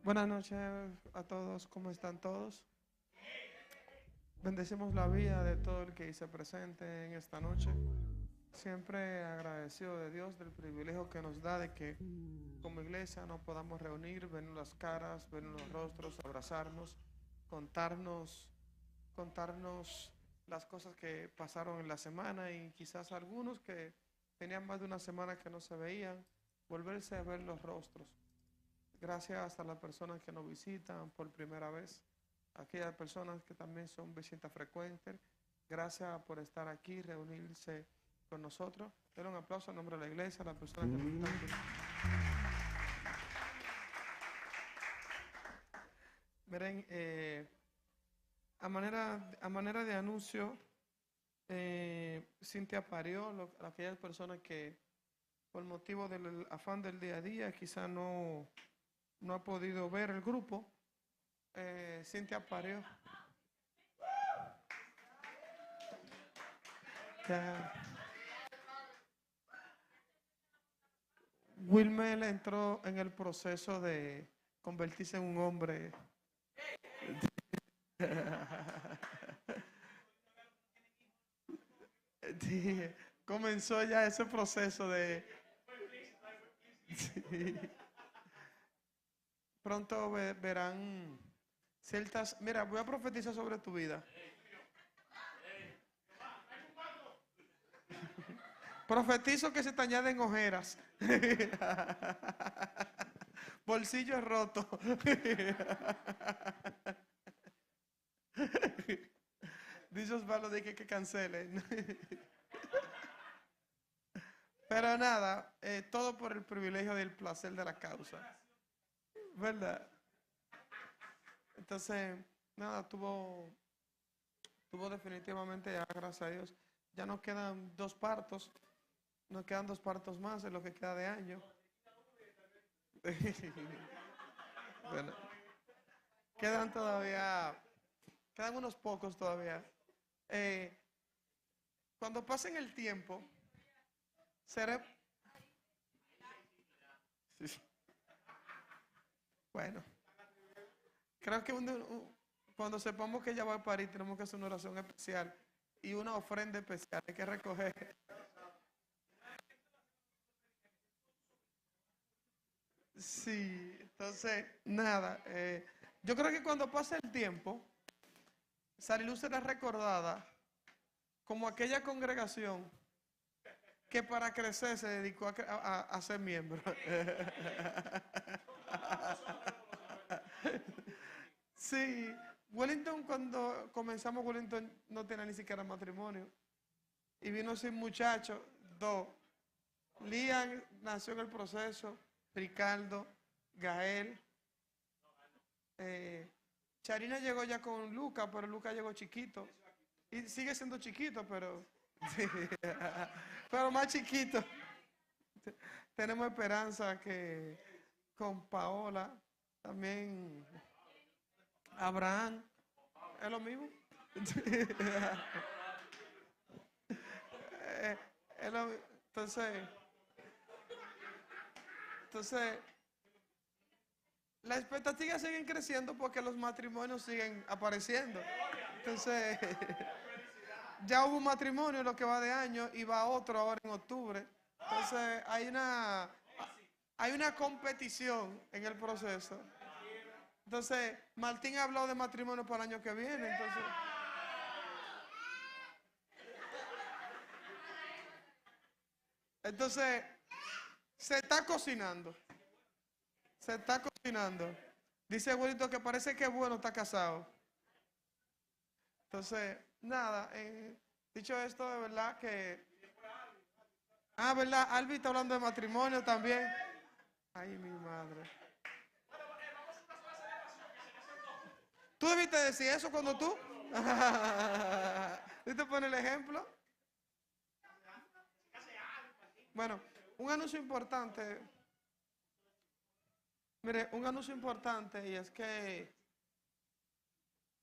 Buenas noches a todos, ¿cómo están todos? Bendecimos la vida de todo el que se presente en esta noche. Siempre agradecido de Dios del privilegio que nos da de que como iglesia nos podamos reunir, ver las caras, ver los rostros, abrazarnos, contarnos, contarnos las cosas que pasaron en la semana y quizás algunos que tenían más de una semana que no se veían, volverse a ver los rostros. Gracias a las personas que nos visitan por primera vez, a aquellas personas que también son visitas frecuentes. Gracias por estar aquí, reunirse con nosotros. Denle un aplauso en nombre de la iglesia, a las personas que nos están aquí. Miren, a manera de anuncio, Cintia parió, aquellas personas que por motivo del afán del día a día quizá no ha podido ver el grupo. Cintia parió. Ya. Wilmer entró en el proceso de convertirse en un hombre. Sí, comenzó ya ese proceso de... Sí. Pronto verán ciertas... Mira, voy a profetizar sobre tu vida. Profetizo que se te añaden ojeras. Bolsillos rotos. Dice Osvaldo de que cancelen. Pero nada, todo por el privilegio del placer de la causa. ¿Verdad? Entonces, nada, tuvo definitivamente, ya, gracias a Dios. Ya nos quedan dos partos más en lo que queda de año. Bueno, quedan unos pocos todavía. Eh, Cuando pasen el tiempo, seré... Sí. Bueno, creo que cuando sepamos que ella va a parir, tenemos que hacer una oración especial y una ofrenda especial. Hay que recoger. Sí, entonces, nada. Yo creo que cuando pase el tiempo, Sariluz será recordada como aquella congregación que para crecer se dedicó a ser miembro. Sí, Wellington, cuando comenzamos, Wellington no tenía ni siquiera matrimonio y vino sin muchachos, dos. Lian nació en el proceso, Ricardo, Gael. Charina llegó ya con Luca, pero Luca llegó chiquito. Y sigue siendo chiquito, pero, sí, pero más chiquito. Tenemos esperanza que con Paola, también Abraham, es lo mismo. Eh, entonces, entonces, las expectativas siguen creciendo porque los matrimonios siguen apareciendo. Entonces, ya hubo un matrimonio lo que va de año y va otro ahora en octubre. Entonces, hay una competición en el proceso. Entonces, Martín ha hablado de matrimonio para el año que viene. Entonces, se está cocinando. Se está cocinando. Dice abuelito que parece que bueno está casado. Entonces, nada, dicho esto, de verdad que... Ah, ¿verdad? Albi está hablando de matrimonio también. Ay, mi madre. ¿Tú debiste decir eso cuando tú? ¿Y te pone el ejemplo? Bueno, un anuncio importante. Mire, un anuncio importante y es que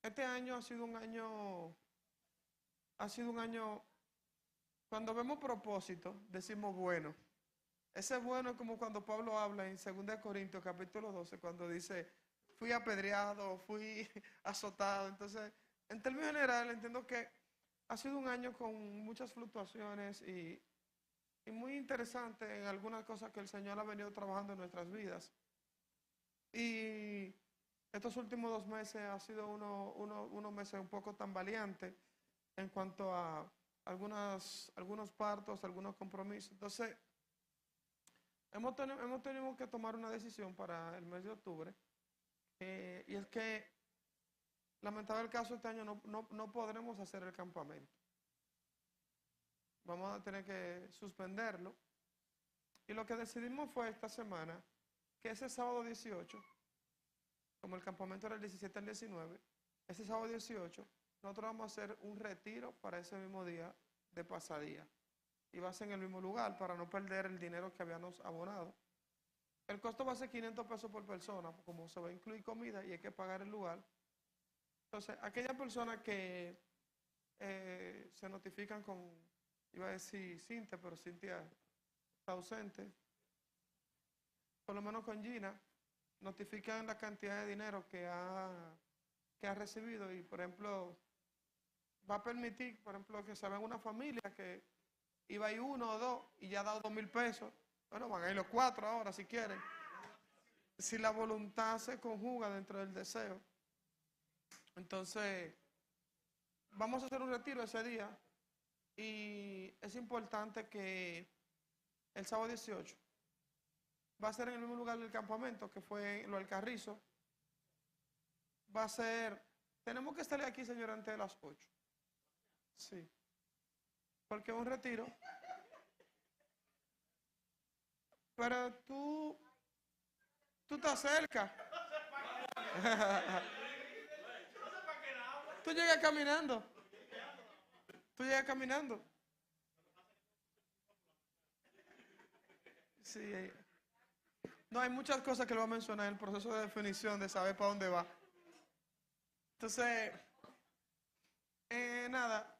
este año ha sido un año, cuando vemos propósito, decimos bueno. Ese bueno es como cuando Pablo habla en 2 Corintios capítulo 12, cuando dice, fui apedreado, fui azotado. Entonces, en términos generales, entiendo que ha sido un año con muchas fluctuaciones y muy interesante en algunas cosas que el Señor ha venido trabajando en nuestras vidas. Y estos últimos 2 meses ha sido unos meses un poco tambaleantes en cuanto a algunos partos, algunos compromisos. Entonces, hemos tenido que tomar una decisión para el mes de octubre, y es que, lamentable el caso, este año no podremos hacer el campamento. Vamos a tener que suspenderlo. Y lo que decidimos fue esta semana, que ese sábado 18, como el campamento era el 17 al 19, ese sábado 18, nosotros vamos a hacer un retiro para ese mismo día de pasadía. Y va a ser en el mismo lugar para no perder el dinero que habíamos abonado. El costo va a ser 500 pesos por persona, como se va a incluir comida y hay que pagar el lugar. Entonces, aquellas personas que se notifican con, iba a decir Cintia, pero Cintia está ausente, por lo menos con Gina, notifican la cantidad de dinero que ha recibido y, por ejemplo, va a permitir, por ejemplo, que se vea una familia que iba a ir 1 o 2 y ya ha dado 2,000 pesos. Bueno, van a ir los 4 ahora si quieren. Si la voluntad se conjuga dentro del deseo. Entonces, vamos a hacer un retiro ese día y es importante que el sábado 18 va a ser en el mismo lugar del campamento que fue lo del Carrizo. Va a ser, tenemos que estar aquí, señor, antes de las 8. Sí. Porque es un retiro. Pero tú estás cerca. Tú llegas caminando. Tú llegas caminando. Sí. No, hay muchas cosas que le voy a mencionar en el proceso de definición de saber para dónde va. Entonces, nada,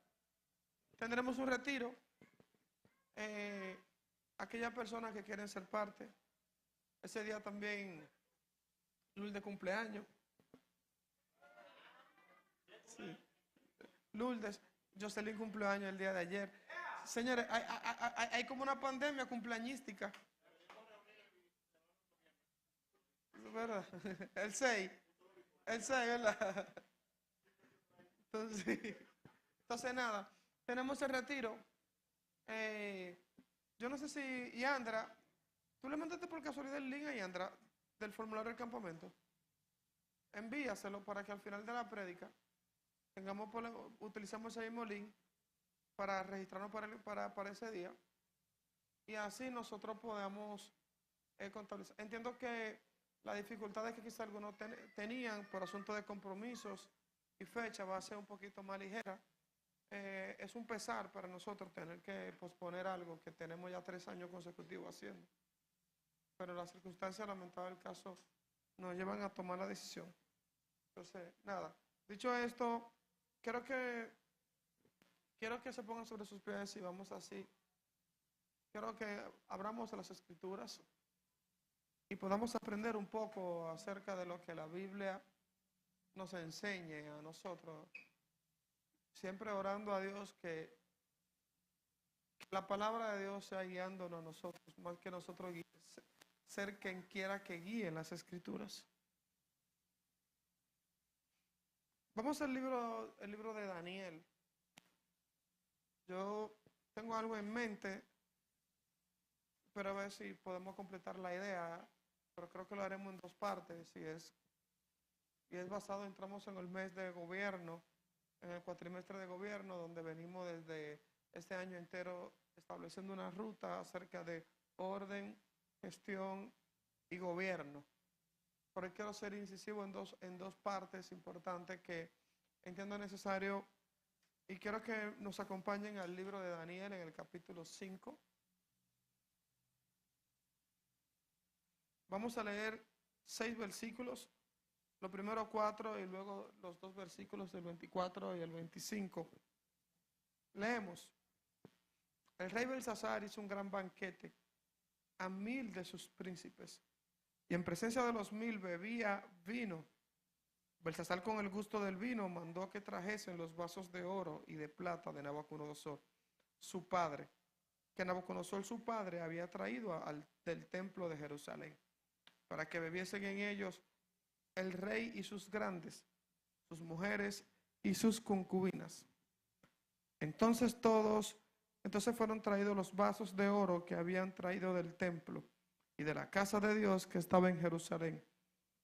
tendremos un retiro. Aquellas personas que quieren ser parte. Ese día también Lourdes de cumpleaños. Sí. Lourdes, Jocelyn cumpleaños el día de ayer. Señores, hay como una pandemia cumpleañística. ¿Verdad? El 6, ¿verdad? Entonces nada, tenemos el retiro. Yo no sé si Yandra, ¿tú le mandaste por casualidad el link a Yandra del formulario del campamento? Envíaselo para que al final de la prédica utilicemos ese mismo link para registrarnos para ese día y así nosotros podamos contabilizar. Entiendo que las dificultades que quizá algunos tenían por asunto de compromisos y fecha va a ser un poquito más ligera. Es un pesar para nosotros tener que posponer algo que tenemos ya 3 años consecutivos haciendo. Pero las circunstancias, lamentables del caso, nos llevan a tomar la decisión. Entonces, nada. Dicho esto, quiero que se pongan sobre sus pies y vamos así. Quiero que abramos las Escrituras y podamos aprender un poco acerca de lo que la Biblia nos enseñe a nosotros. Siempre orando a Dios que la palabra de Dios sea guiándonos a nosotros, más que nosotros ser quien quiera que guíe las Escrituras. Vamos al libro de Daniel. Yo tengo algo en mente, pero a ver si podemos completar la idea, pero creo que lo haremos en 2 partes, y es basado, entramos en el mes de gobierno, en el cuatrimestre de gobierno, donde venimos desde este año entero estableciendo una ruta acerca de orden, gestión y gobierno. Por eso quiero ser incisivo en dos partes importantes que entiendo necesario, y quiero que nos acompañen al libro de Daniel en el capítulo 5. Vamos a leer 6 versículos, los primeros 4 y luego los 2 versículos del 24 y el 25. Leemos. El rey Belsasar hizo un gran banquete a 1000 de sus príncipes, y en presencia de los 1000 bebía vino Belsasar, con el gusto del vino, mandó que trajesen los vasos de oro y de plata de Nabucodonosor, su padre, que Nabucodonosor su padre había traído del templo de Jerusalén, para que bebiesen en ellos el rey y sus grandes, sus mujeres y sus concubinas. Entonces fueron traídos los vasos de oro que habían traído del templo y de la casa de Dios que estaba en Jerusalén,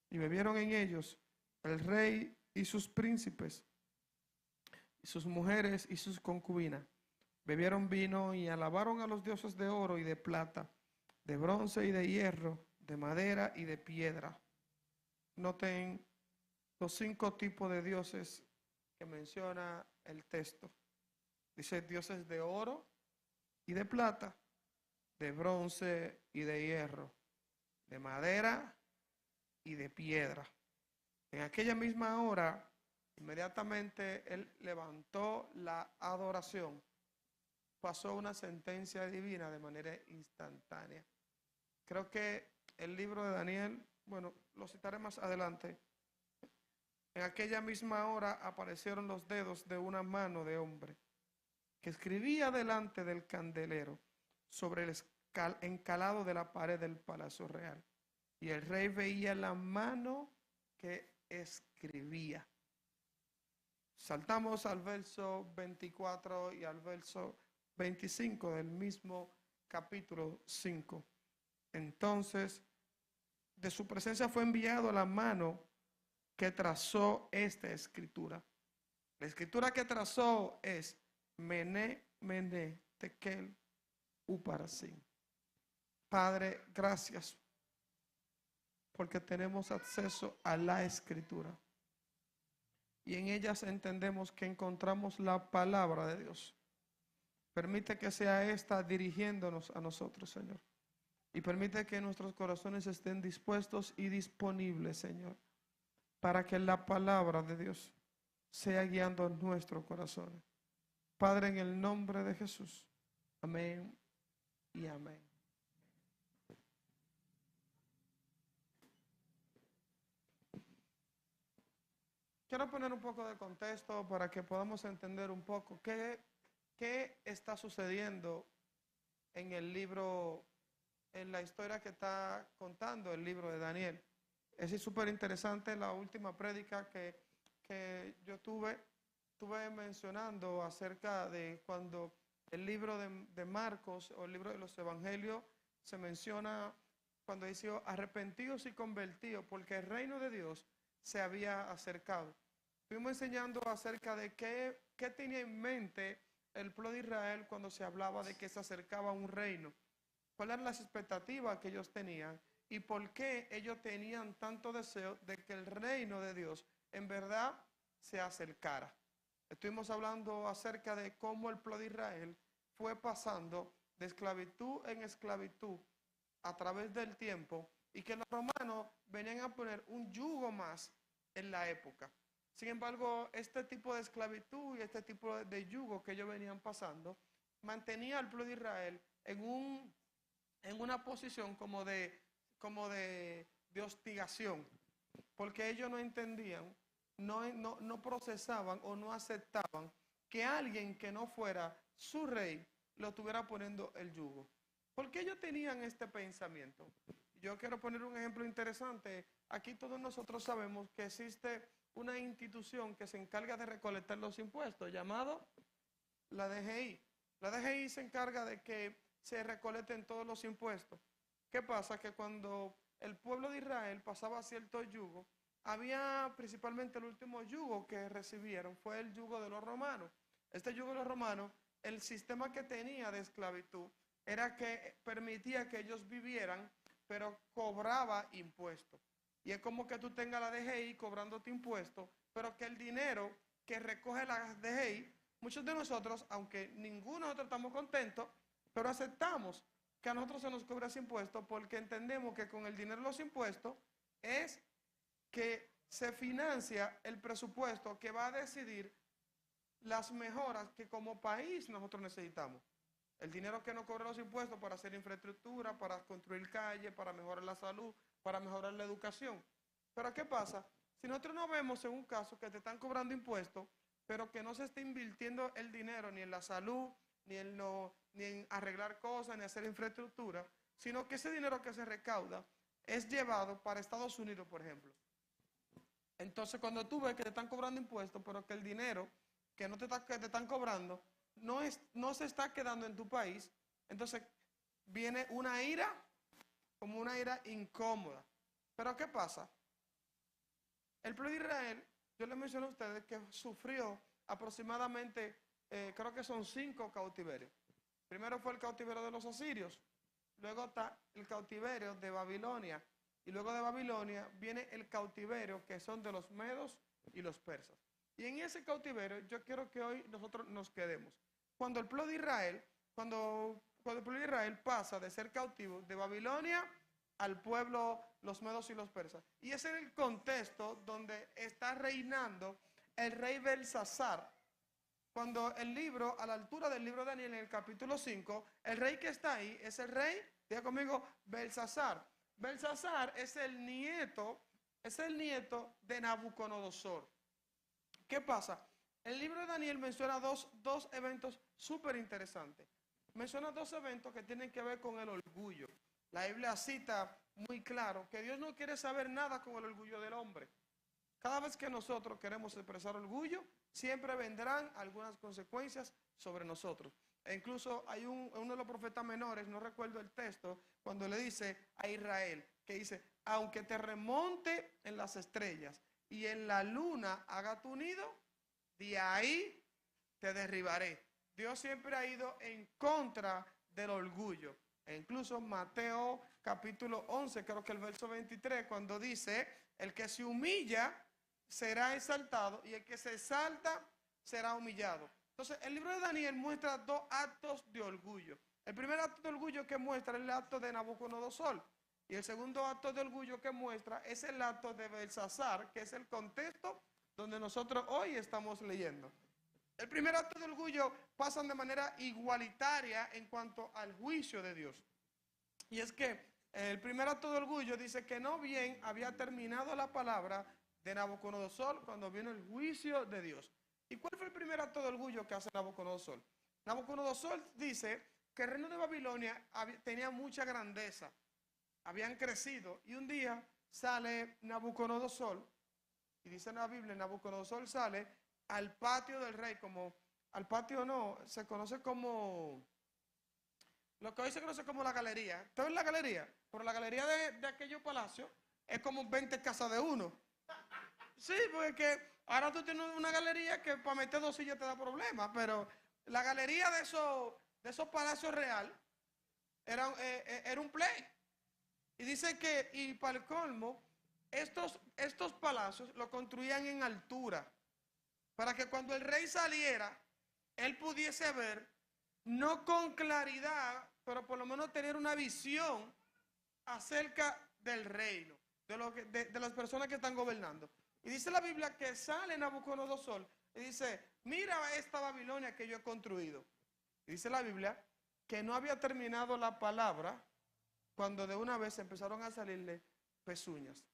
y bebieron en ellos el rey y sus príncipes, y sus mujeres y sus concubinas. Bebieron vino y alabaron a los dioses de oro y de plata, de bronce y de hierro, de madera y de piedra. Noten los 5 tipos de dioses que menciona el texto. Dice dioses de oro y de plata, de bronce y de hierro, de madera y de piedra. En aquella misma hora, inmediatamente él levantó la adoración. Pasó una sentencia divina de manera instantánea. Creo que el libro de Daniel, bueno, lo citaré más adelante. En aquella misma hora aparecieron los dedos de una mano de hombre que escribía delante del candelero sobre el encalado de la pared del palacio real. Y el rey veía la mano que escribía. Saltamos al verso 24 y al verso 25 del mismo capítulo 5. Entonces, de su presencia fue enviado la mano que trazó esta escritura. La escritura que trazó es Mene, Mene, Tekel, Uparsin. Padre, gracias porque tenemos acceso a la escritura y en ellas entendemos que encontramos la palabra de Dios. Permite que sea esta dirigiéndonos a nosotros, Señor, y permite que nuestros corazones estén dispuestos y disponibles, Señor, para que la palabra de Dios sea guiando nuestro corazón. Padre, en el nombre de Jesús. Amén y amén. Quiero poner un poco de contexto para que podamos entender un poco qué está sucediendo en el libro, en la historia que está contando el libro de Daniel. Es súper interesante la última prédica que yo estuve mencionando acerca de cuando el libro de Marcos o el libro de los Evangelios se menciona cuando dice arrepentidos y convertidos porque el reino de Dios se había acercado. Estuvimos enseñando acerca de qué tenía en mente el pueblo de Israel cuando se hablaba de que se acercaba un reino. ¿Cuáles eran las expectativas que ellos tenían? ¿Y por qué ellos tenían tanto deseo de que el reino de Dios en verdad se acercara? Estuvimos hablando acerca de cómo el pueblo de Israel fue pasando de esclavitud en esclavitud a través del tiempo y que los romanos venían a poner un yugo más en la época. Sin embargo, este tipo de esclavitud y este tipo de yugo que ellos venían pasando mantenía al pueblo de Israel en una posición como de hostigación, porque ellos no entendían, no procesaban o no aceptaban que alguien que no fuera su rey lo estuviera poniendo el yugo. ¿Por qué ellos tenían este pensamiento? Yo quiero poner un ejemplo interesante. Aquí todos nosotros sabemos que existe una institución que se encarga de recolectar los impuestos, llamado la DGI. La DGI se encarga de que se recolecten todos los impuestos. ¿Qué pasa? Que cuando el pueblo de Israel pasaba cierto yugo, había principalmente el último yugo que recibieron, fue el yugo de los romanos. Este yugo de los romanos, el sistema que tenía de esclavitud era que permitía que ellos vivieran, pero cobraba impuestos. Y es como que tú tengas la DGI cobrándote impuestos, pero que el dinero que recoge la DGI, muchos de nosotros, aunque ninguno de nosotros estamos contentos, pero aceptamos que a nosotros se nos cobra ese impuesto porque entendemos que con el dinero de los impuestos es que se financia el presupuesto que va a decidir las mejoras que como país nosotros necesitamos. El dinero que nos cobran los impuestos para hacer infraestructura, para construir calles, para mejorar la salud, para mejorar la educación. Pero ¿qué pasa? Si nosotros no vemos en un caso que te están cobrando impuestos, pero que no se está invirtiendo el dinero ni en la salud, ni en arreglar cosas, ni hacer infraestructura, sino que ese dinero que se recauda es llevado para Estados Unidos, por ejemplo. Entonces, cuando tú ves que te están cobrando impuestos, pero que el dinero que te están cobrando no se está quedando en tu país, entonces viene una ira, como una ira incómoda. Pero ¿qué pasa? El pueblo de Israel, yo les mencioné a ustedes que sufrió aproximadamente, creo que son 5 cautiverios. Primero fue el cautiverio de los asirios, luego está el cautiverio de Babilonia, y luego de Babilonia viene el cautiverio que son de los medos y los persas. Y en ese cautiverio yo quiero que hoy nosotros nos quedemos. Cuando el pueblo de Israel, cuando el pueblo de Israel pasa de ser cautivo de Babilonia al pueblo, los medos y los persas. Y ese es el contexto donde está reinando el rey Belsasar. Cuando el libro, a la altura del libro de Daniel, en el capítulo 5, el rey que está ahí es el rey, diga conmigo, Belsasar. Belsasar es el nieto de Nabucodonosor. ¿Qué pasa? El libro de Daniel menciona dos eventos súper interesantes. Menciona 2 eventos que tienen que ver con el orgullo. La Biblia cita muy claro que Dios no quiere saber nada con el orgullo del hombre. Cada vez que nosotros queremos expresar orgullo, siempre vendrán algunas consecuencias sobre nosotros. E incluso hay uno de los profetas menores, no recuerdo el texto, cuando le dice a Israel, que dice, aunque te remonte en las estrellas y en la luna haga tu nido, de ahí te derribaré. Dios siempre ha ido en contra del orgullo. E incluso Mateo capítulo 11, creo que el verso 23, cuando dice, el que se humilla será exaltado y el que se exalta será humillado. Entonces, el libro de Daniel muestra 2 actos de orgullo. El primer acto de orgullo que muestra es el acto de Nabucodonosor. Y el segundo acto de orgullo que muestra es el acto de Belsasar, que es el contexto donde nosotros hoy estamos leyendo. El primer acto de orgullo pasan de manera igualitaria en cuanto al juicio de Dios. Y es que el primer acto de orgullo dice que no bien había terminado la palabra de Nabucodonosor cuando vino el juicio de Dios. ¿Y cuál fue el primer acto de orgullo que hace Nabucodonosor? Nabucodonosor dice que el reino de Babilonia tenía mucha grandeza, habían crecido, y un día sale Nabucodonosor, y dice en la Biblia, Nabucodonosor sale al patio del rey, como, al patio no, se conoce como, lo que hoy se conoce como la galería. ¿Usted ve la galería? Pero la galería de aquellos palacios es como 20 casas de uno. Sí, porque ahora tú tienes una galería que para meter 2 sillas te da problemas, pero la galería de esos palacios real era un play. Y dice que, y para el colmo, estos palacios lo construían en altura, para que cuando el rey saliera, él pudiese ver, no con claridad, pero por lo menos tener una visión acerca del reino, de las personas que están gobernando. Y dice la Biblia que sale Nabucodonosor y dice, mira esta Babilonia que yo he construido. Y dice la Biblia que no había terminado la palabra cuando de una vez empezaron a salirle pezuñas.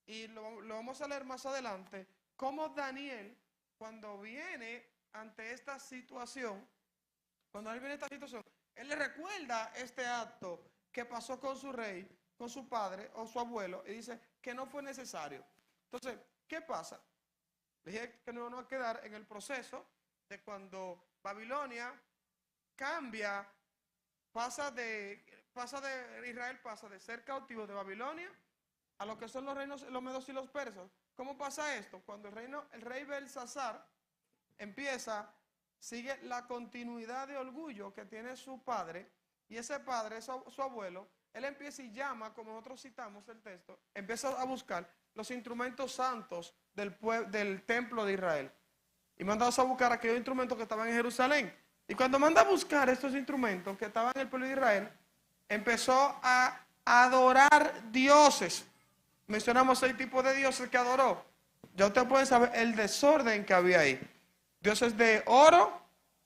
Y lo vamos a leer más adelante, cómo Daniel, cuando viene ante esta situación, él le recuerda este acto que pasó con su rey, con su padre o su abuelo, y dice que no fue necesario. Entonces, ¿qué pasa? Le dije que no nos va a quedar en el proceso de cuando Babilonia cambia, Israel pasa de ser cautivo de Babilonia a lo que son los reinos, los medos y los persas. ¿Cómo pasa esto? Cuando el rey Belsasar sigue la continuidad de orgullo que tiene su padre, y ese padre, su abuelo, él empieza y llama, como nosotros citamos el texto, empieza a buscar los instrumentos santos del templo de Israel. Y manda a buscar aquellos instrumentos que estaban en Jerusalén. Y cuando manda a buscar estos instrumentos que estaban en el pueblo de Israel, empezó a adorar dioses. Mencionamos 6 tipos de dioses que adoró. Ya ustedes pueden saber el desorden que había ahí. Dioses de oro,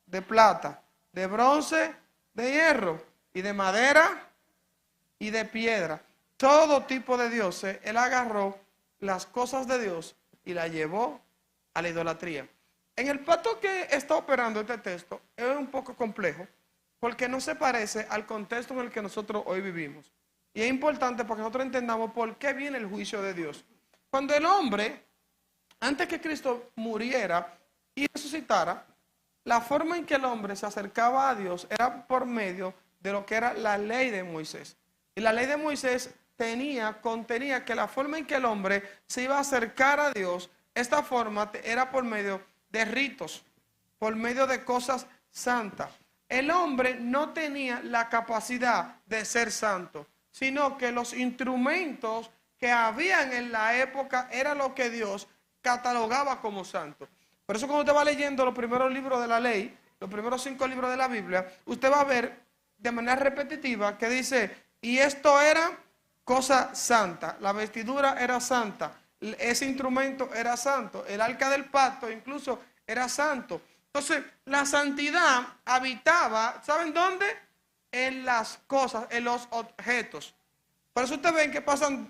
de plata, de bronce, de hierro y de madera y de piedra. Todo tipo de dioses él agarró las cosas de Dios y la llevó a la idolatría. En el pacto que está operando este texto es un poco complejo porque no se parece al contexto en el que nosotros hoy vivimos. Y es importante para que nosotros entendamos por qué viene el juicio de Dios. Cuando el hombre, antes que Cristo muriera y resucitara, la forma en que el hombre se acercaba a Dios era por medio de lo que era la ley de Moisés. Y la ley de Moisés contenía que la forma en que el hombre se iba a acercar a Dios, esta forma era por medio de ritos, por medio de cosas santas. El hombre no tenía la capacidad de ser santo, sino que los instrumentos que habían en la época era lo que Dios catalogaba como santo. Por eso cuando usted va leyendo los primeros libros de la ley, los primeros 5 libros de la Biblia, usted va a ver de manera repetitiva que dice, y esto era cosa santa, la vestidura era santa, ese instrumento era santo, el arca del pacto incluso era santo. Entonces, la santidad habitaba, ¿saben dónde? En las cosas, en los objetos. Por eso ustedes ven que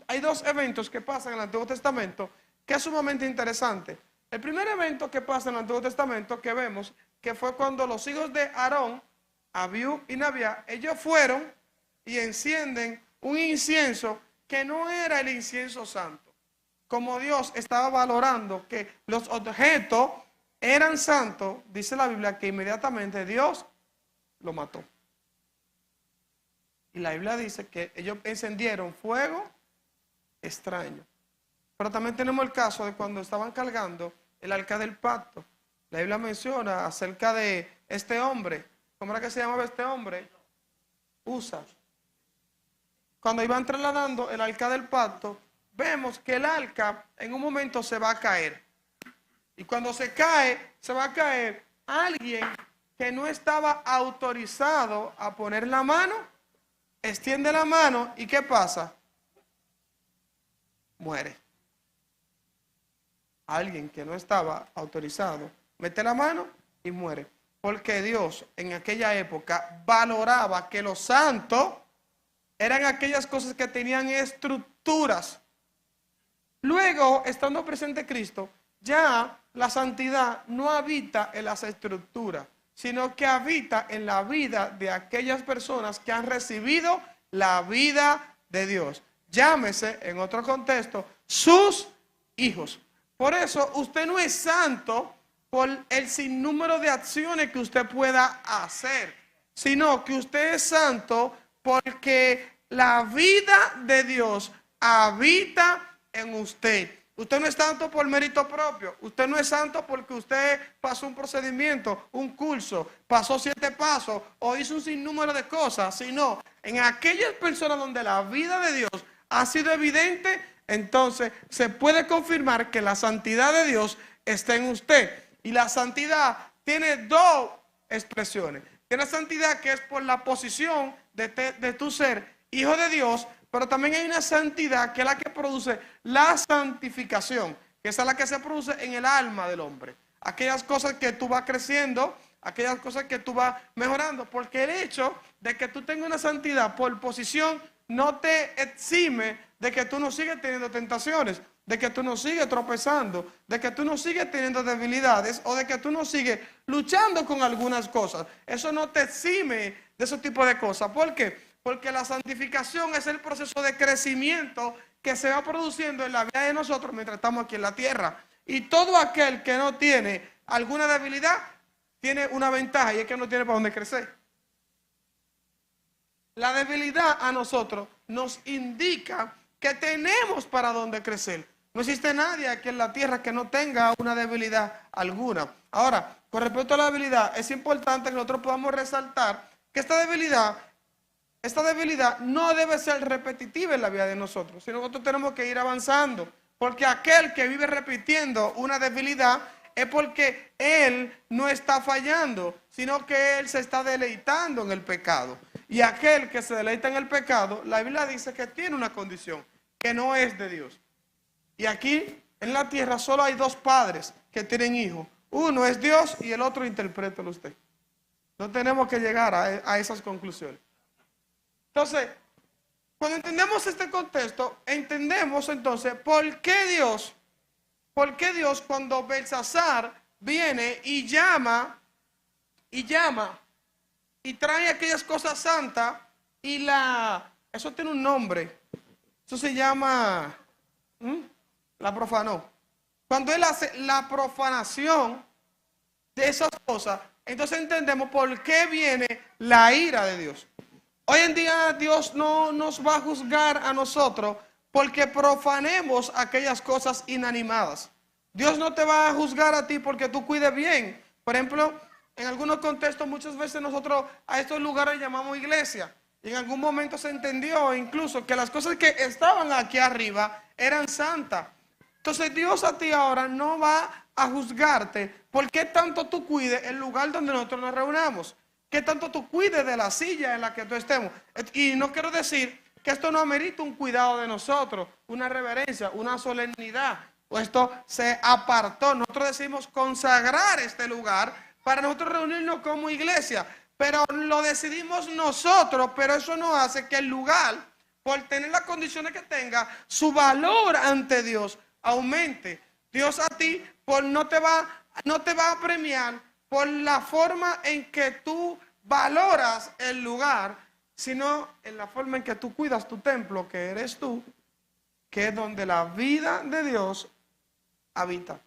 hay 2 eventos que pasan en el Antiguo Testamento que es sumamente interesante. El primer evento que pasa en el Antiguo Testamento que vemos que fue cuando los hijos de Aarón, Abiú y Nadab, ellos fueron y encienden un incienso que no era el incienso santo. Como Dios estaba valorando que los objetos eran santos, dice la Biblia que inmediatamente Dios lo mató. Y la Biblia dice que ellos encendieron fuego extraño. Pero también tenemos el caso de cuando estaban cargando el arca del pacto. La Biblia menciona acerca de este hombre. ¿Cómo era que se llamaba este hombre? Usa. Cuando iban trasladando el arca del pacto, vemos que el arca en un momento se va a caer. Y cuando se cae, se va a caer alguien que no estaba autorizado a poner la mano, extiende la mano y ¿qué pasa? Muere. Alguien que no estaba autorizado mete la mano y muere. Porque Dios en aquella época valoraba que los santos eran aquellas cosas que tenían estructuras. Luego, estando presente Cristo, ya la santidad no habita en las estructuras, sino que habita en la vida de aquellas personas que han recibido la vida de Dios. Llámese, en otro contexto, sus hijos. Por eso, usted no es santo por el sinnúmero de acciones que usted pueda hacer, sino que usted es santo porque la vida de Dios habita en usted. Usted no es santo por mérito propio. Usted no es santo porque usted pasó un procedimiento, un curso, pasó 7 pasos o hizo un sinnúmero de cosas, sino en aquellas personas donde la vida de Dios ha sido evidente, entonces se puede confirmar que la santidad de Dios está en usted. Y la santidad tiene 2 expresiones. Tiene la santidad que es por la posición de tu ser hijo de Dios, pero también hay una santidad que es la que produce la santificación, que esa es la que se produce en el alma del hombre. Aquellas cosas que tú vas creciendo, aquellas cosas que tú vas mejorando, porque el hecho de que tú tengas una santidad por posición no te exime de que tú no sigues teniendo tentaciones, de que tú no sigues tropezando, de que tú no sigues teniendo debilidades o de que tú no sigues luchando con algunas cosas. Eso no te exime de ese tipo de cosas. ¿Por qué? Porque la santificación es el proceso de crecimiento que se va produciendo en la vida de nosotros mientras estamos aquí en la tierra. Y todo aquel que no tiene alguna debilidad tiene una ventaja y es que no tiene para dónde crecer. La debilidad a nosotros nos indica que tenemos para dónde crecer. No existe nadie aquí en la tierra que no tenga una debilidad alguna. Ahora, con respecto a la debilidad, es importante que nosotros podamos resaltar que esta debilidad no debe ser repetitiva en la vida de nosotros, sino que nosotros tenemos que ir avanzando. Porque aquel que vive repitiendo una debilidad es porque él no está fallando, sino que él se está deleitando en el pecado. Y aquel que se deleita en el pecado, la Biblia dice que tiene una condición que no es de Dios. Y aquí en la tierra solo hay 2 padres que tienen hijos. Uno es Dios y el otro interprételo usted. No tenemos que llegar a esas conclusiones. Entonces, Cuando entendemos este contexto, entendemos entonces por qué Dios cuando Belsasar viene y llama, y trae aquellas cosas santas eso tiene un nombre, eso se llama, la profanó. Cuando él hace la profanación de esas cosas, entonces entendemos por qué viene la ira de Dios. Hoy en día Dios no nos va a juzgar a nosotros porque profanemos aquellas cosas inanimadas. Dios no te va a juzgar a ti porque tú cuides bien. Por ejemplo, en algunos contextos muchas veces nosotros a estos lugares llamamos iglesia. Y en algún momento se entendió incluso que las cosas que estaban aquí arriba eran santas. Entonces Dios a ti ahora no va a juzgarte por qué tanto tú cuides el lugar donde nosotros nos reunamos. Qué tanto tú cuides de la silla en la que tú estemos. Y no quiero decir que esto no amerita un cuidado de nosotros, una reverencia, una solemnidad. O esto se apartó. Nosotros decimos consagrar este lugar para nosotros reunirnos como iglesia. Pero lo decidimos nosotros, pero eso no hace que el lugar, por tener las condiciones que tenga, su valor ante Dios aumente. Dios a ti no te va a premiar por la forma en que tú valoras el lugar, sino en la forma en que tú cuidas tu templo, que eres tú, que es donde la vida de Dios habita.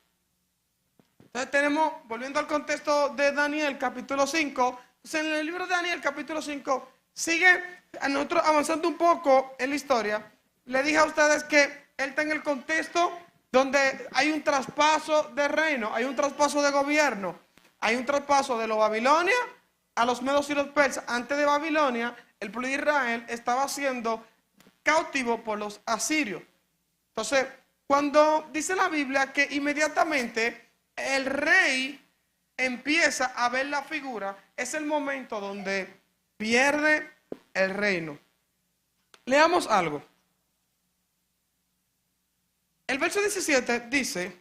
Entonces tenemos, volviendo al contexto de Daniel capítulo 5, en el libro de Daniel capítulo 5, sigue a nosotros avanzando un poco en la historia. Le dije a ustedes que él está en el contexto donde hay un traspaso de reino, hay un traspaso de gobierno, hay un traspaso de los Babilonia a los medos y los persas. Antes de Babilonia, el pueblo de Israel estaba siendo cautivo por los asirios. Entonces, cuando dice la Biblia que inmediatamente el rey empieza a ver la figura, es el momento donde pierde el reino. Leamos algo. El verso 17 dice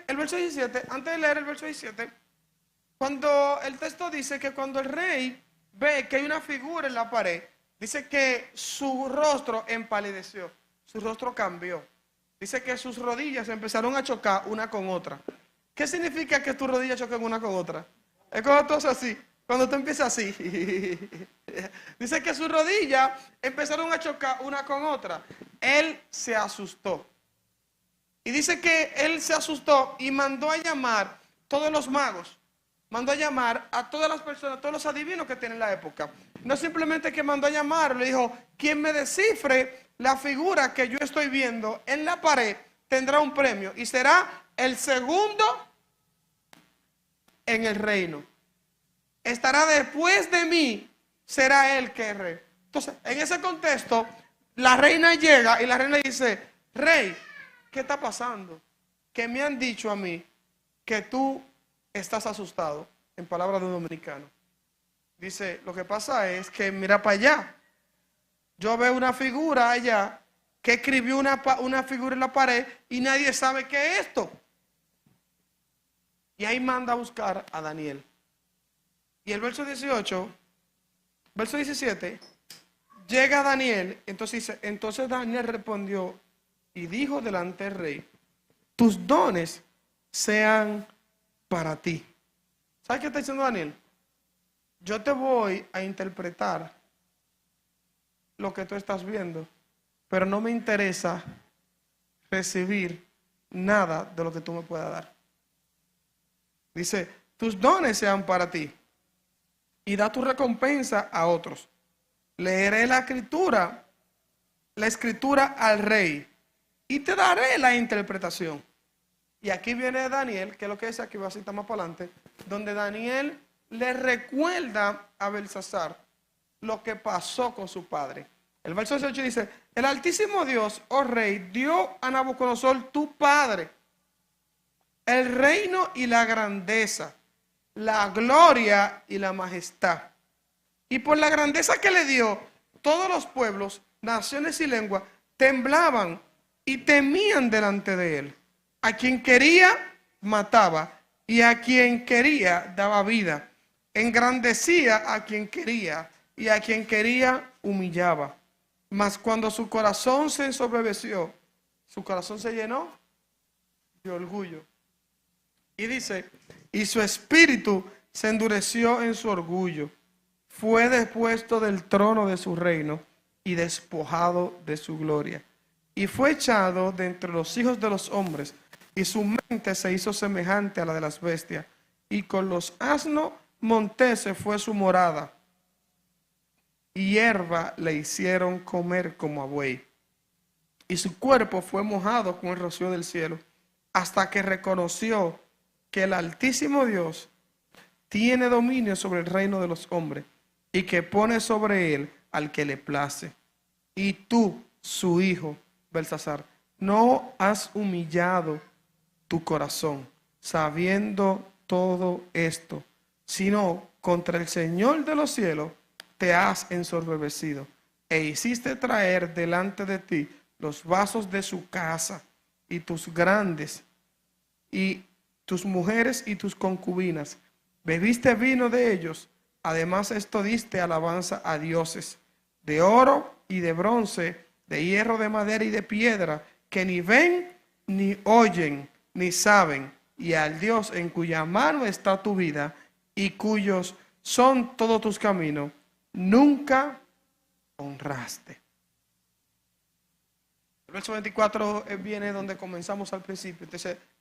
el verso 17, antes de leer el verso 17, cuando el texto dice que cuando el rey ve que hay una figura en la pared, dice que su rostro empalideció, su rostro cambió. Dice que sus rodillas empezaron a chocar una con otra. ¿Qué significa que tus rodillas choquen una con otra? Es cuando tú haces así, cuando tú empiezas así. Dice que sus rodillas empezaron a chocar una con otra. Él se asustó. Y dice que él se asustó y mandó a llamar todos los magos. Mandó a llamar a todas las personas, todos los adivinos que tienen la época. No simplemente que mandó a llamar, le dijo, quien me descifre la figura que yo estoy viendo en la pared tendrá un premio y será el segundo en el reino. Estará después de mí, será él que es rey. Entonces, en ese contexto, la reina llega y la reina dice, rey, ¿qué está pasando? Que me han dicho a mí que tú estás asustado, en palabras de un dominicano. Dice, lo que pasa es que mira para allá. Yo veo una figura allá que escribió una figura en la pared y nadie sabe qué es esto. Y ahí manda a buscar a Daniel. Y el verso 17, llega Daniel, entonces dice, entonces Daniel respondió y dijo delante del rey, tus dones sean para ti. ¿Sabes qué está diciendo Daniel? Yo te voy a interpretar lo que tú estás viendo, pero no me interesa recibir nada de lo que tú me puedas dar. Dice, tus dones sean para ti y da tu recompensa a otros. Leeré la escritura al rey y te daré la interpretación. Y aquí viene Daniel, que es lo que dice aquí, va a citar más para adelante, donde Daniel le recuerda a Belsasar lo que pasó con su padre. El verso 18 dice, el Altísimo Dios, oh rey, dio a Nabucodonosor tu padre el reino y la grandeza, la gloria y la majestad. Y por la grandeza que le dio, todos los pueblos, naciones y lenguas temblaban y temían delante de él. A quien quería, mataba, y a quien quería, daba vida. Engrandecía a quien quería y a quien quería humillaba. Mas cuando su corazón se ensoberbeció, su corazón se llenó de orgullo. Y dice, y su espíritu se endureció en su orgullo. Fue depuesto del trono de su reino y despojado de su gloria. Y fue echado de entre los hijos de los hombres, y su mente se hizo semejante a la de las bestias. Y con los asnos monteses fue su morada, y hierba le hicieron comer como a buey. Y su cuerpo fue mojado con el rocío del cielo, hasta que reconoció que el Altísimo Dios tiene dominio sobre el reino de los hombres, y que pone sobre él al que le place. Y tú, su hijo, Belsasar, no has humillado tu corazón, sabiendo todo esto, sino contra el Señor de los cielos te has ensoberbecido, e hiciste traer delante de ti los vasos de su casa, y tus grandes, y tus mujeres y tus concubinas. Bebiste vino de ellos. Además esto diste alabanza a dioses, de oro y de bronce, de hierro, de madera y de piedra, que ni ven, ni oyen, ni saben, y al Dios en cuya mano está tu vida, y cuyos son todos tus caminos, nunca honraste. El verso 24 viene donde comenzamos al principio.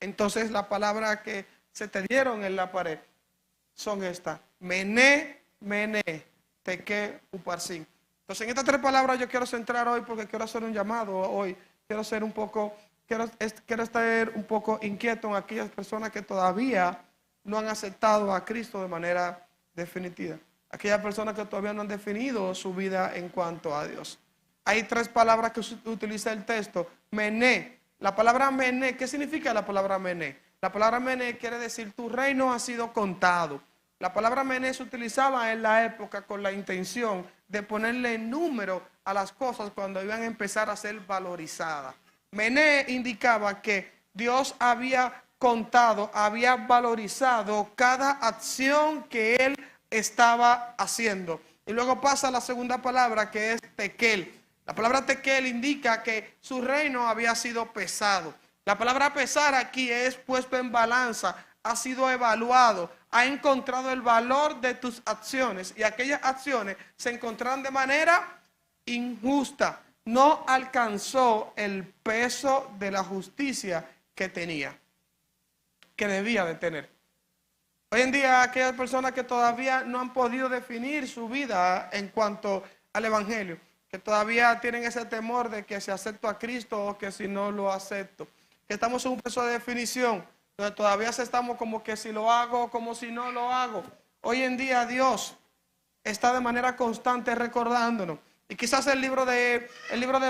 Entonces la palabra que se te dieron en la pared son estas: mené, mené, teque, uparsin. Entonces en estas tres palabras yo quiero centrar hoy, porque quiero hacer un llamado hoy. Quiero estar un poco inquieto en aquellas personas que todavía no han aceptado a Cristo de manera definitiva. Aquellas personas que todavía no han definido su vida en cuanto a Dios. Hay tres palabras que utiliza el texto. Mené. La palabra mené, ¿qué significa la palabra mené? La palabra mené quiere decir tu reino ha sido contado. La palabra mené se utilizaba en la época con la intención de ponerle número a las cosas cuando iban a empezar a ser valorizadas. Mené indicaba que Dios había contado, había valorizado cada acción que él estaba haciendo. Y luego pasa la segunda palabra, que es tekel. La palabra tekel indica que su reino había sido pesado. La palabra pesar aquí es puesto en balanza, ha sido evaluado, ha encontrado el valor de tus acciones, y aquellas acciones se encontraron de manera injusta. No alcanzó el peso de la justicia que tenía, que debía de tener. Hoy en día aquellas personas que todavía no han podido definir su vida en cuanto al Evangelio, que todavía tienen ese temor de que si acepto a Cristo o que si no lo acepto, que estamos en un proceso de definición, donde todavía estamos como que si lo hago, como si no lo hago. Hoy en día Dios está de manera constante recordándonos. Y quizás el libro de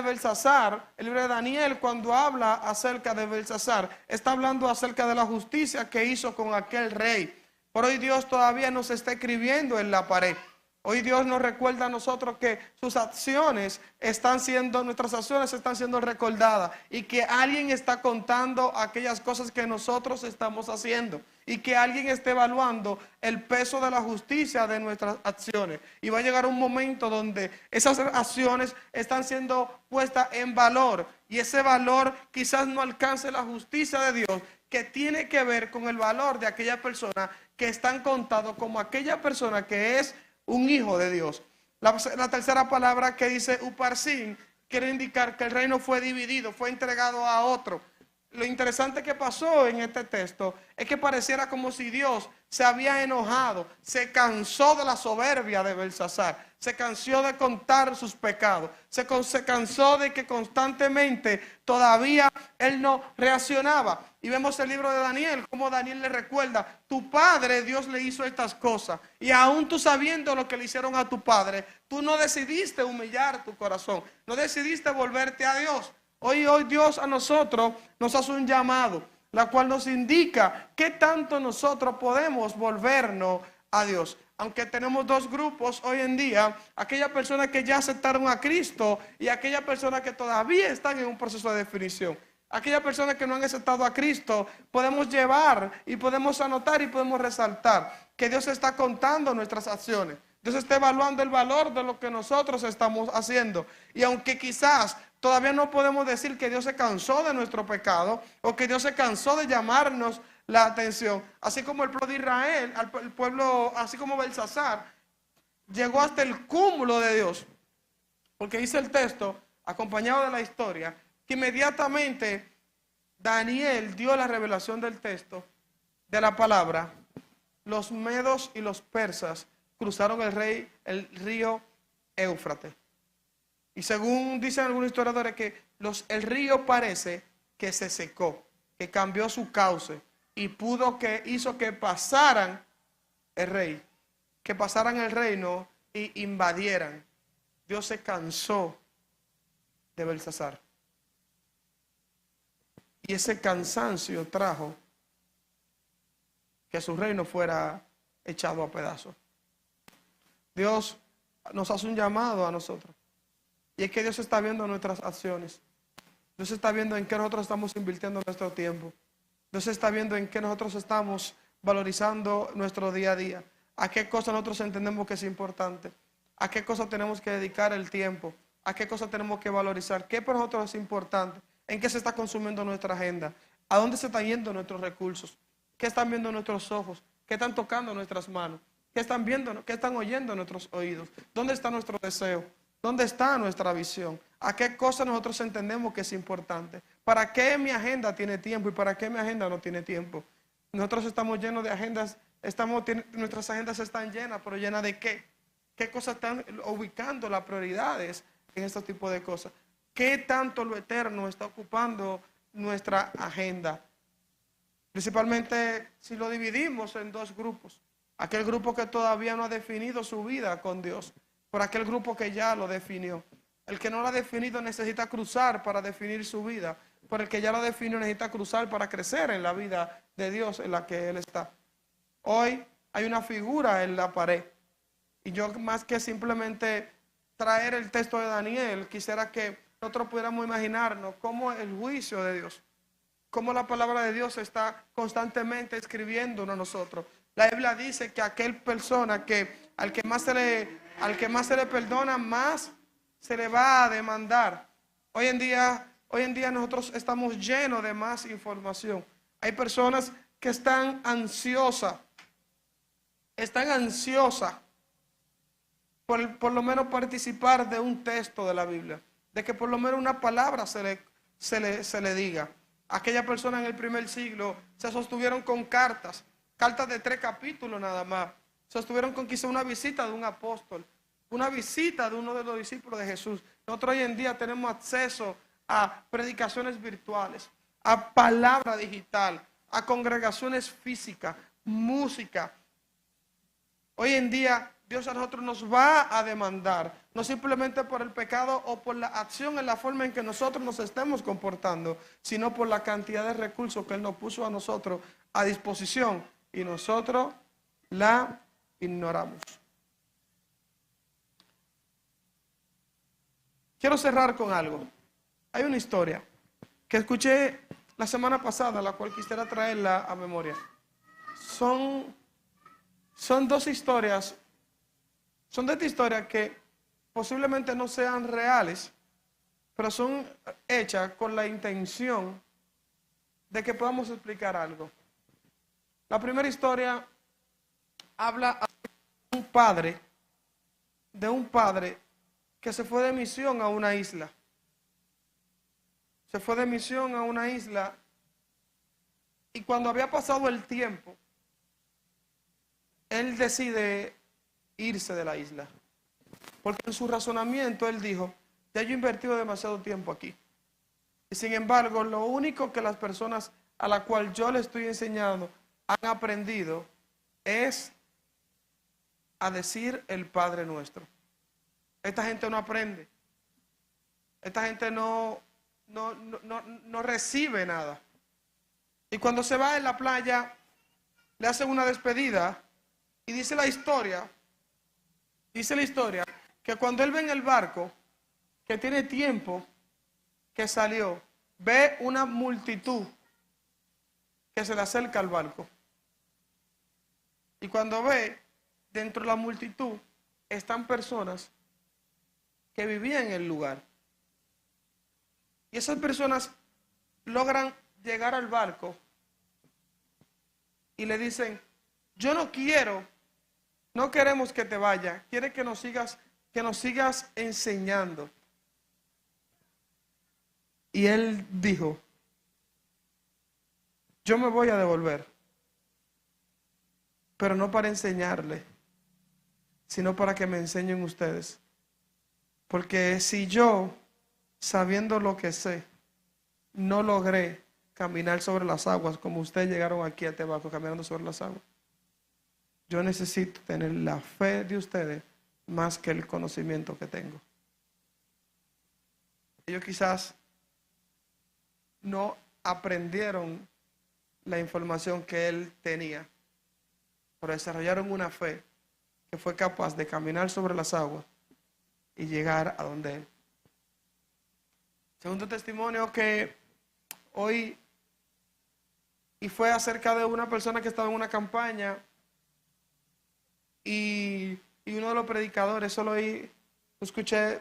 Belsasar, el libro de Daniel, cuando habla acerca de Belsasar, está hablando acerca de la justicia que hizo con aquel rey. Por hoy Dios todavía nos está escribiendo en la pared. Hoy Dios nos recuerda a nosotros que nuestras acciones están siendo recordadas, y que alguien está contando aquellas cosas que nosotros estamos haciendo, y que alguien esté evaluando el peso de la justicia de nuestras acciones. Y va a llegar un momento donde esas acciones están siendo puestas en valor, y ese valor quizás no alcance la justicia de Dios, que tiene que ver con el valor de aquella persona que están contados como aquella persona que es un hijo de Dios. La tercera palabra, que dice uparsin, quiere indicar que el reino fue dividido, fue entregado a otro. Lo interesante que pasó en este texto es que pareciera como si Dios se había enojado, se cansó de la soberbia de Belsasar, se cansó de contar sus pecados, se cansó de que constantemente todavía él no reaccionaba. Y vemos el libro de Daniel, como Daniel le recuerda: tu padre, Dios le hizo estas cosas, y aún tú sabiendo lo que le hicieron a tu padre, tú no decidiste humillar tu corazón, no decidiste volverte a Dios. Hoy Dios a nosotros nos hace un llamado, la cual nos indica qué tanto nosotros podemos volvernos a Dios. Aunque tenemos dos grupos hoy en día: aquellas personas que ya aceptaron a Cristo y aquellas personas que todavía están en un proceso de definición. Aquellas personas que no han aceptado a Cristo, podemos llevar y podemos anotar y podemos resaltar que Dios está contando nuestras acciones. Dios está evaluando el valor de lo que nosotros estamos haciendo. Y aunque quizás todavía no podemos decir que Dios se cansó de nuestro pecado o que Dios se cansó de llamarnos la atención, así como el pueblo de Israel, el pueblo, así como Belsasar, llegó hasta el cúmulo de Dios. Porque dice el texto, acompañado de la historia, que inmediatamente Daniel dio la revelación del texto, de la palabra, los medos y los persas cruzaron el río Éufrates. Y según dicen algunos historiadores que el río parece que se secó, que cambió su cauce y hizo que pasaran el rey, que pasaran el reino y invadieran. Dios se cansó de Belsasar. Y ese cansancio trajo que su reino fuera echado a pedazos. Dios nos hace un llamado a nosotros. Y es que Dios está viendo nuestras acciones. Dios está viendo en qué nosotros estamos invirtiendo nuestro tiempo. Dios está viendo en qué nosotros estamos valorizando nuestro día a día. A qué cosas nosotros entendemos que es importante. A qué cosas tenemos que dedicar el tiempo. A qué cosas tenemos que valorizar. ¿Qué para nosotros es importante? ¿En qué se está consumiendo nuestra agenda? ¿A dónde se están yendo nuestros recursos? ¿Qué están viendo nuestros ojos? ¿Qué están tocando nuestras manos? ¿Qué están viendo? ¿Qué están oyendo nuestros oídos? ¿Dónde está nuestro deseo? ¿Dónde está nuestra visión? ¿A qué cosas nosotros entendemos que es importante? ¿Para qué mi agenda tiene tiempo y para qué mi agenda no tiene tiempo? Nosotros estamos llenos de agendas, nuestras agendas están llenas, pero ¿llenas de qué? ¿Qué cosas están ubicando las prioridades en este tipo de cosas? ¿Qué tanto lo eterno está ocupando nuestra agenda? Principalmente si lo dividimos en dos grupos. Aquel grupo que todavía no ha definido su vida con Dios, por aquel grupo que ya lo definió. El que no lo ha definido necesita cruzar para definir su vida, por el que ya lo definió necesita cruzar para crecer en la vida de Dios en la que Él está. Hoy hay una figura en la pared y yo más que simplemente traer el texto de Daniel, quisiera que nosotros pudiéramos imaginarnos cómo el juicio de Dios, cómo la palabra de Dios está constantemente escribiéndonos a nosotros. La Biblia dice que aquel persona que al que más se le perdona, más se le va a demandar. Hoy en día nosotros estamos llenos de más información. Hay personas que están ansiosas por lo menos participar de un texto de la Biblia, de que por lo menos una palabra se le diga. Aquella persona en el primer siglo se sostuvieron con cartas de 3 capítulos nada más. Se sostuvieron con quizá una visita de un apóstol, una visita de uno de los discípulos de Jesús. Nosotros hoy en día tenemos acceso a predicaciones virtuales, a palabra digital, a congregaciones físicas, música. Hoy en día Dios a nosotros nos va a demandar, no simplemente por el pecado o por la acción en la forma en que nosotros nos estemos comportando, sino por la cantidad de recursos que Él nos puso a nosotros a disposición y nosotros la ignoramos. Quiero cerrar con algo. Hay una historia que escuché la semana pasada, la cual quisiera traerla a memoria. Son dos historias. Son de esta historia que posiblemente no sean reales, pero son hechas con la intención de que podamos explicar algo. La primera historia habla de un padre que se fue de misión a una isla. Se fue de misión a una isla y cuando había pasado el tiempo, él decide irse de la isla. Porque en su razonamiento él dijo, ya yo he invertido demasiado tiempo aquí. Y sin embargo, lo único que las personas a la cual yo le estoy enseñando han aprendido es a decir el Padre Nuestro. Esta gente no aprende. Esta gente no recibe nada. Y cuando se va en la playa, le hacen una despedida y dice la historia que cuando él ve en el barco, que tiene tiempo que salió, ve una multitud que se le acerca al barco. Y cuando ve dentro de la multitud están personas que vivían en el lugar. Y esas personas logran llegar al barco y le dicen, yo no queremos que te vayas, quiere que nos sigas enseñando. Y él dijo, yo me voy a devolver, pero no para enseñarle, sino para que me enseñen ustedes. Porque si yo, sabiendo lo que sé, no logré caminar sobre las aguas, como ustedes llegaron aquí a este barco caminando sobre las aguas, yo necesito tener la fe de ustedes más que el conocimiento que tengo. Ellos quizás no aprendieron la información que él tenía, pero desarrollaron una fe que fue capaz de caminar sobre las aguas y llegar a donde él. Segundo testimonio que hoy, y fue acerca de una persona que estaba en una campaña y uno de los predicadores, solo ahí escuché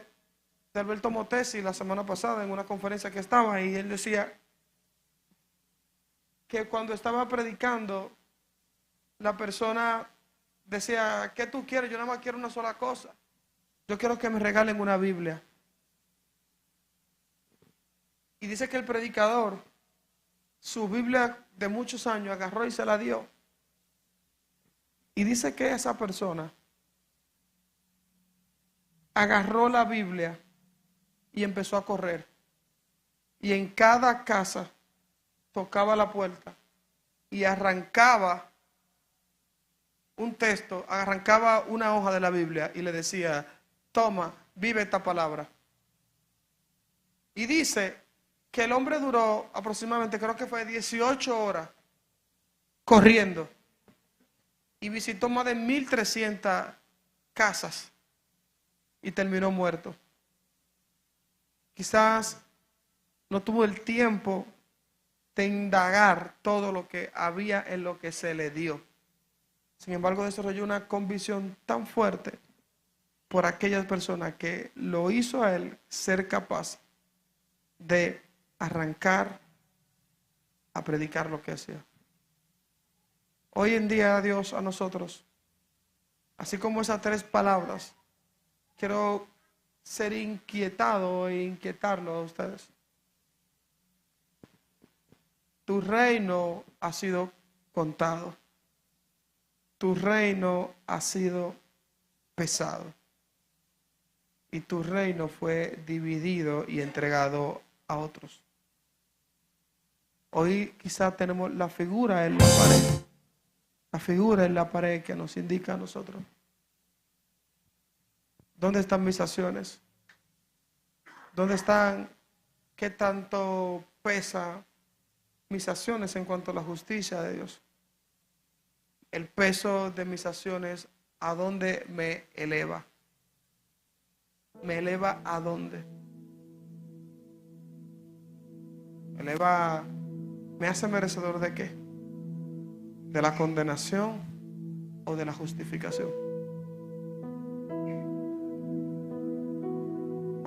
de Alberto Motesi la semana pasada en una conferencia que estaba, y él decía que cuando estaba predicando, la persona decía, ¿qué tú quieres? Yo nada más quiero una sola cosa. Yo quiero que me regalen una Biblia. Y dice que el predicador, su Biblia de muchos años, agarró y se la dio. Y dice que esa persona agarró la Biblia y empezó a correr. Y en cada casa tocaba la puerta y arrancaba un texto, arrancaba una hoja de la Biblia y le decía, toma, vive esta palabra. Y dice que el hombre duró aproximadamente, creo que fue 18 horas corriendo y visitó más de 1,300 casas y terminó muerto. Quizás no tuvo el tiempo de indagar todo lo que había en lo que se le dio. Sin embargo, desarrolló una convicción tan fuerte por aquellas personas que lo hizo a él ser capaz de arrancar a predicar lo que hacía. Hoy en día, Dios a nosotros, así como esas 3 palabras, quiero ser inquietado e inquietarlo a ustedes. Tu reino ha sido contado. Tu reino ha sido pesado. Y tu reino fue dividido y entregado a otros. Hoy quizás tenemos la figura en la pared. La figura en la pared que nos indica a nosotros. ¿Dónde están mis acciones? ¿Dónde están? ¿Qué tanto pesa mis acciones en cuanto a la justicia de Dios? El peso de mis acciones, ¿a dónde me eleva? ¿Me eleva a dónde? ¿Me hace merecedor de qué? ¿De la condenación o de la justificación?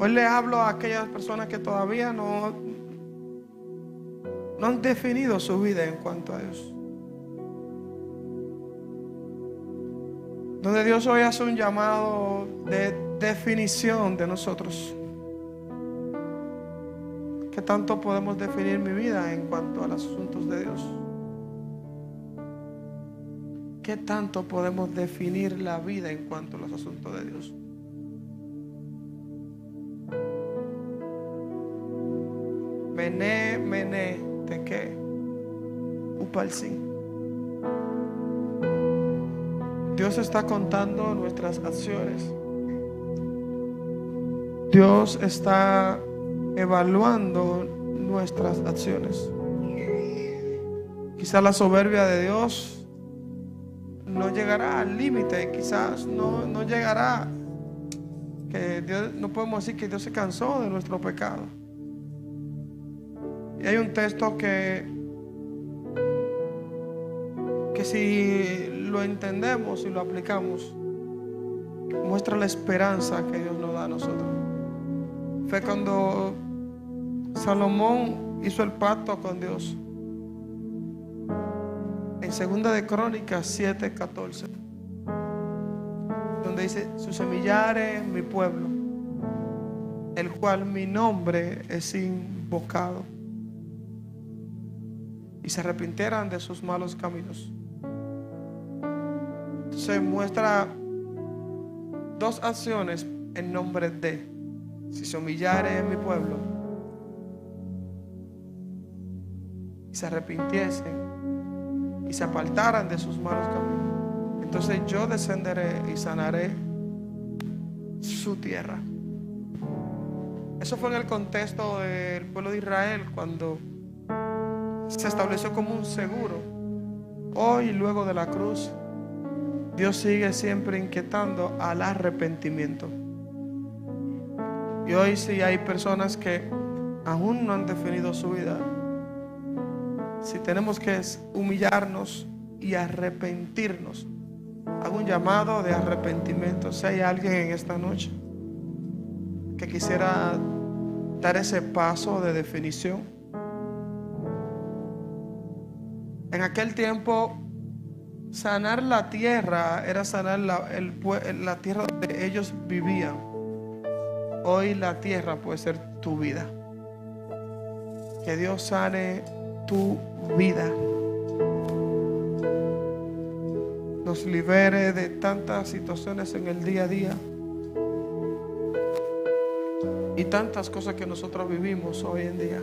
Hoy le hablo a aquellas personas que todavía no han definido su vida en cuanto a Dios. Donde Dios hoy hace un llamado de definición de nosotros. ¿Qué tanto podemos definir mi vida en cuanto a los asuntos de Dios? ¿Qué tanto podemos definir la vida en cuanto a los asuntos de Dios? Mené, teké, upalsin. Dios está contando nuestras acciones. Dios está evaluando nuestras acciones. Quizás la soberbia de Dios no llegará al límite, quizás no llegará, que Dios, no podemos decir que Dios se cansó de nuestro pecado. Y hay un texto que si lo entendemos y lo aplicamos, muestra la esperanza que Dios nos da a nosotros. Fue cuando Salomón hizo el pacto con Dios. En 2 de Crónicas 7:14, donde dice: si semillare mi pueblo, el cual mi nombre es invocado, y se arrepintieran de sus malos caminos. Entonces muestra dos acciones en nombre de: si se humillare mi pueblo y se arrepintiesen y se apartaran de sus malos caminos, entonces yo descenderé y sanaré su tierra. Eso fue en el contexto del pueblo de Israel, cuando se estableció como un seguro. Hoy, luego de la cruz, Dios sigue siempre inquietando al arrepentimiento. Y hoy sí hay personas que aún no han definido su vida. Si tenemos que humillarnos y arrepentirnos, hago un llamado de arrepentimiento. Si hay alguien en esta noche que quisiera dar ese paso de definición. En aquel tiempo, sanar la tierra era sanar la tierra donde ellos vivían. Hoy la tierra puede ser tu vida. Que Dios sane tu vida, nos libere de tantas situaciones en el día a día y tantas cosas que nosotros vivimos hoy en día.